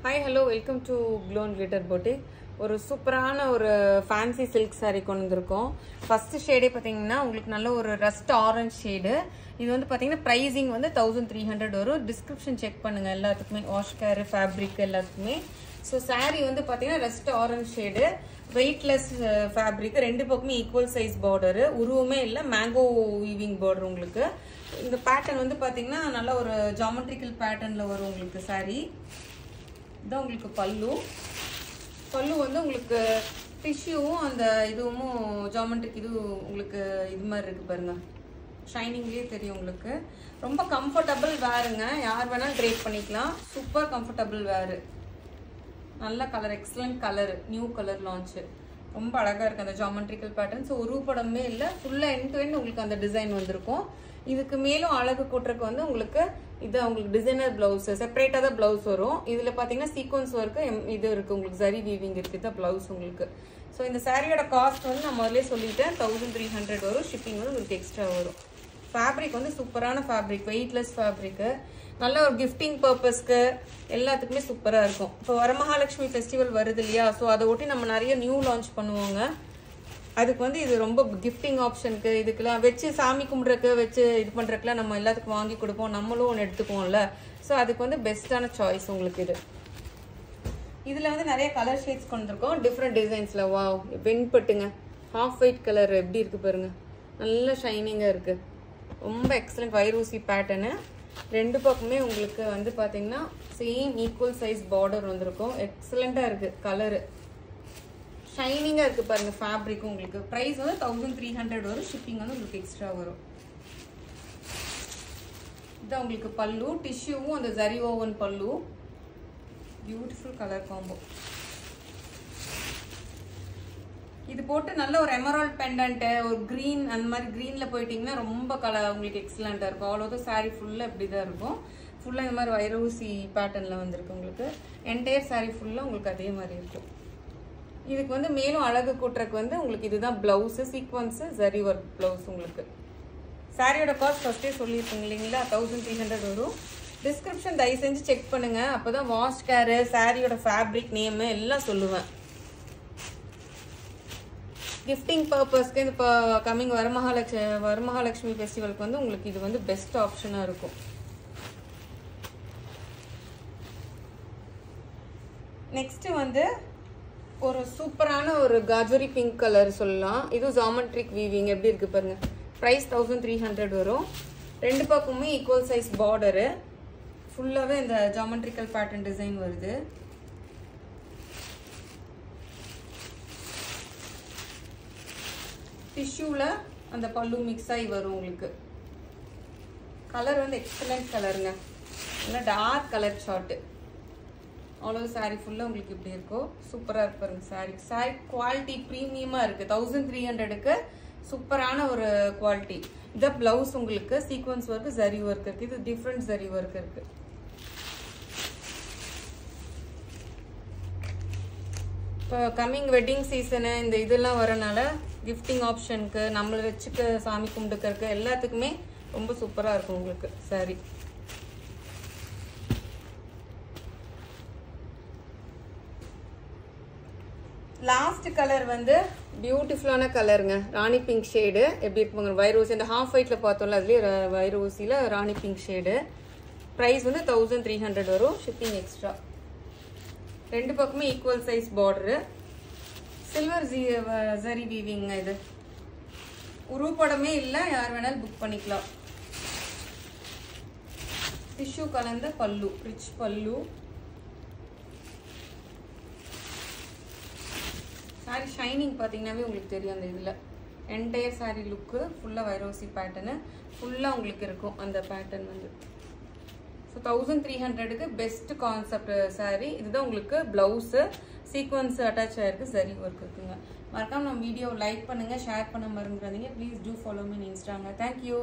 Hi, hello, welcome to Glow and Glitter Boutique. ஒரு சூப்பரான ஒரு ஃபேன்சி சில்க் saree கொண்டு வந்திருக்கோம். ஃபர்ஸ்ட் ஷேடே பாத்தீங்கன்னா உங்களுக்கு நல்ல ஒரு ரஸ்ட் ஆரஞ்சு ஷேடு. இது வந்து பாத்தீங்கன்னா பிரைசிங் வந்து 1300 வரும். டிஸ்கிரிப்ஷன் செக் பண்ணுங்க எல்லாத்துக்குமே வாஷ் கேர் ஃபேப்ரிக் எல்லாத்துக்குமே. ஸோ saree வந்து பாத்தீங்கன்னா rust orange shade, weightless fabric, ரெண்டு பக்கமே ஈக்குவல் சைஸ் பார்டர், உருவமே இல்லை, மேங்கோ வீவிங் பார்டர் உங்களுக்கு. இந்த பேட்டர்ன் வந்து பாத்தீங்கன்னா நல்ல ஒரு ஜாமெட்ரிக்கல் பேட்டர்ன்ல வரும் உங்களுக்கு saree. இதான் உங்களுக்கு பல்லு வந்து உங்களுக்கு டிஷ்யூவும் அந்த இதுவும் ஜாமெட்ரிக் இது உங்களுக்கு இது மாதிரி இருக்கு பாருங்க, ஷைனிங்லேயே தெரியும் உங்களுக்கு. ரொம்ப கம்ஃபர்டபுள் வேருங்க, யார் வேணாலும் ட்ரேப் பண்ணிக்கலாம். சூப்பர் கம்ஃபர்டபுள் வேரு, நல்ல colour, excellent colour, new colour launch, ரொம்ப அழகா இருக்கு அந்த ஜாமெட்ரிக்கல் பேட்டர்ன். ஸோ உருவப்படமே இல்லை, ஃபுல்லா எண்ட் டு எண்ட் உங்களுக்கு அந்த டிசைன் வந்திருக்கும். இதுக்கு மேலும் அழகு கூட்டுறதுக்கு வந்து உங்களுக்கு இது உங்களுக்கு டிசைனர் பிளவுஸ், செப்பரேட்டா தான் பிளவுஸ் வரும். இதுல பாத்தீங்கன்னா சீக்வன்ஸ் ஒர்க்கு இது இருக்கு, உங்களுக்கு ஜரி வீவிங் இருக்கு, தான் பிளவுஸ் உங்களுக்கு. ஸோ இந்த சாரியோட காஸ்ட் வந்து நான் முதல்ல சொல்லிட்டேன், 1300 வரும். ஷிப்பிங் வந்து உங்களுக்கு எக்ஸ்ட்ரா வரும். ஃபேப்ரிக் வந்து சூப்பரான ஃபேப்ரிக், வெயிட்லெஸ் ஃபேப்ரிக், நல்ல ஒரு கிஃப்டிங் பர்பஸ்க்கு எல்லாத்துக்குமே சூப்பரா இருக்கும். இப்போ வரமகாலட்சுமி ஃபெஸ்டிவல் வருது இல்லையா, ஸோ அதை ஒட்டி நம்ம நிறைய நியூ லான்ச் பண்ணுவாங்க. அதுக்கு வந்து இது ரொம்ப கிஃப்டிங் ஆப்ஷனுக்கு, இதுக்கெல்லாம் வச்சு சாமி கும்பிட்றக்கு வச்சு இது பண்ணுறதுக்குலாம் நம்ம எல்லாத்துக்கும் வாங்கி கொடுப்போம், நம்மளும் ஒன்று எடுத்துக்குவோம்ல. ஸோ அதுக்கு வந்து பெஸ்ட்டான சாய்ஸ் உங்களுக்கு இது. இதில் வந்து நிறைய கலர் ஷேட்ஸ் கொண்டு இருக்கோம், டிஃப்ரெண்ட் டிசைன்ஸில். வாவ், வெண்பட்டுங்க, ஹாஃப் ஒயிட் கலர் எப்படி இருக்குது பாருங்க, நல்ல ஷைனிங்காக இருக்குது, ரொம்ப எக்ஸலண்ட் வைரூசி பேட்டர்னு. ரெண்டு பக்கமே உங்களுக்கு வந்து பார்த்தீங்கன்னா சேம் ஈக்குவல் சைஸ் பார்டர் வந்திருக்கும். எக்ஸலண்ட்டாக இருக்குது கலரு, ஷைனிங்கா இருக்கு பாருங்க ஃபேப்ரிக். உங்களுக்கு பிரைஸ் வந்து 1300 வரும். ஷிப்பிங் வந்து உங்களுக்கு எக்ஸ்ட்ரா வரும். இதான் உங்களுக்கு பல்லு, டிஷ்யூவும் அந்த ஜரி ஓவன் பல்லு, பியூட்டிஃபுல் கலர் காம்போ. இது போட்டு நல்ல ஒரு எமரால்ட் பெண்டன்ட், ஒரு கிரீன், அந்த மாதிரி கிரீன்ல போயிட்டீங்கன்னா ரொம்ப கலர் உங்களுக்கு எக்ஸலண்டா இருக்கும். அவ்வளோ சாரி ஃபுல்லா இப்படிதான் இருக்கும். ஃபுல்லா இந்த மாதிரி வைரூசி பேட்டர்ன்ல வந்திருக்கு உங்களுக்கு. என்டையர் சாரி ஃபுல்லா உங்களுக்கு அதே மாதிரி இருக்கும். இதுக்கு வந்து மேலும் அழகு கூட்டுறதுக்கு வந்து உங்களுக்கு இதுதான் blouse, sequence zari work blouse உங்களுக்கு. சாரியோட காஸ்ட் ஃபர்ஸ்டே சொல்லியிருக்கீங்க இல்லைங்களா, 1300 வரும். டிஸ்கிரிப்ஷன் தயவு செஞ்சு செக் பண்ணுங்க, அப்பதான் வாஷ் கேர், சாரியோட ஃபேப்ரிக் நேம் எல்லாம் சொல்லுவேன். கிஃப்டிங் பர்பஸ்க்கு இந்த கம்மிங் வரமகாலட்சுமி ஃபெஸ்டிவலுக்கு வந்து உங்களுக்கு இது வந்து பெஸ்ட் ஆப்ஷனா இருக்கும். நெக்ஸ்ட் வந்து ஒரு சூப்பரான ஒரு காஜரி பிங்க் கலர் சொல்லலாம். இது ஜாமெட்ரிக் வீவிங் எப்படி இருக்கு பாருங்க. பிரைஸ் 1300 வரும். ரெண்டு பக்கமுமே ஈக்குவல் சைஸ் பார்டரு, ஃபுல்லாவே இந்த ஜாமெட்ரிக்கல் பேட்டர்ன் டிசைன் வருது. டிஷ்யூல அந்த பல்லு மிக்ஸ் ஆகி வரும் உங்களுக்கு. கலர் வந்து எக்ஸலண்ட் கலருங்க, நல்லா டார்க் கலர் ஷார்ட். அவ்வளோ சாரி ஃபுல்லாக உங்களுக்கு இப்படி இருக்கும். சூப்பராக இருக்கு பாருங்க சாரி குவாலிட்டி ப்ரீமியமாக இருக்குது. 1300க்கு சூப்பரான ஒரு குவாலிட்டி. இதான் பிளவுஸ் உங்களுக்கு, சீக்வன்ஸ் ஒர்க்கு, ஜரி ஒர்க் இருக்குது. இது டிஃப்ரெண்ட் ஜரி ஒர்க் இருக்கு. இப்போ கம்மிங் வெட்டிங் சீசனு இந்த இதெல்லாம் வரனால கிஃப்டிங் ஆப்ஷனுக்கு, நம்மளை வச்சுக்க சாமி கும்பிட்டுக்கிறதுக்கு எல்லாத்துக்குமே ரொம்ப சூப்பராக இருக்கும் உங்களுக்கு சாரி. லாஸ்ட் கலர் வந்து பியூட்டிஃபுல்லான கலருங்க, ராணி பிங்க் ஷேடு. எப்படி இருப்பாங்க வைரோசி, அந்த ஹாஃப் ஒயிட்ல பார்த்தோம்ல அதுலயே வைரோசியில ராணி பிங்க் ஷேடு. பிரைஸ் வந்து 1300 வரும். Shipping extra. ரெண்டு பக்கமே equal size border, silver zari weaving. இது உருப்படமே இல்லை, யார் வேணாலும் புக் பண்ணிக்கலாம். டிஷ்யூ கலந்த பல்லு, ரிச் பல்லு. சாரி ஷைனிங் பார்த்தீங்கன்னாவே உங்களுக்கு தெரியும். அந்த இதில் என்டையர் சாரி லுக்கு ஃபுல்லாக வைரோசி பேட்டர்னு ஃபுல்லாக உங்களுக்கு இருக்கும் அந்த பேட்டர்ன் வந்து. ஸோ 1300க்கு பெஸ்ட் கான்செப்ட் சாரி. இதுதான் உங்களுக்கு பிளவுஸு, சீக்வன்ஸ் அட்டாச் ஆயிருக்கு, சரி ஒர்க் இருக்குங்க. மறக்காம நம்ம வீடியோ லைக் பண்ணுங்க, ஷேர் பண்ண மறந்துடாதீங்க. Please do follow me in இன்ஸ்டாங்க. தேங்க்யூ.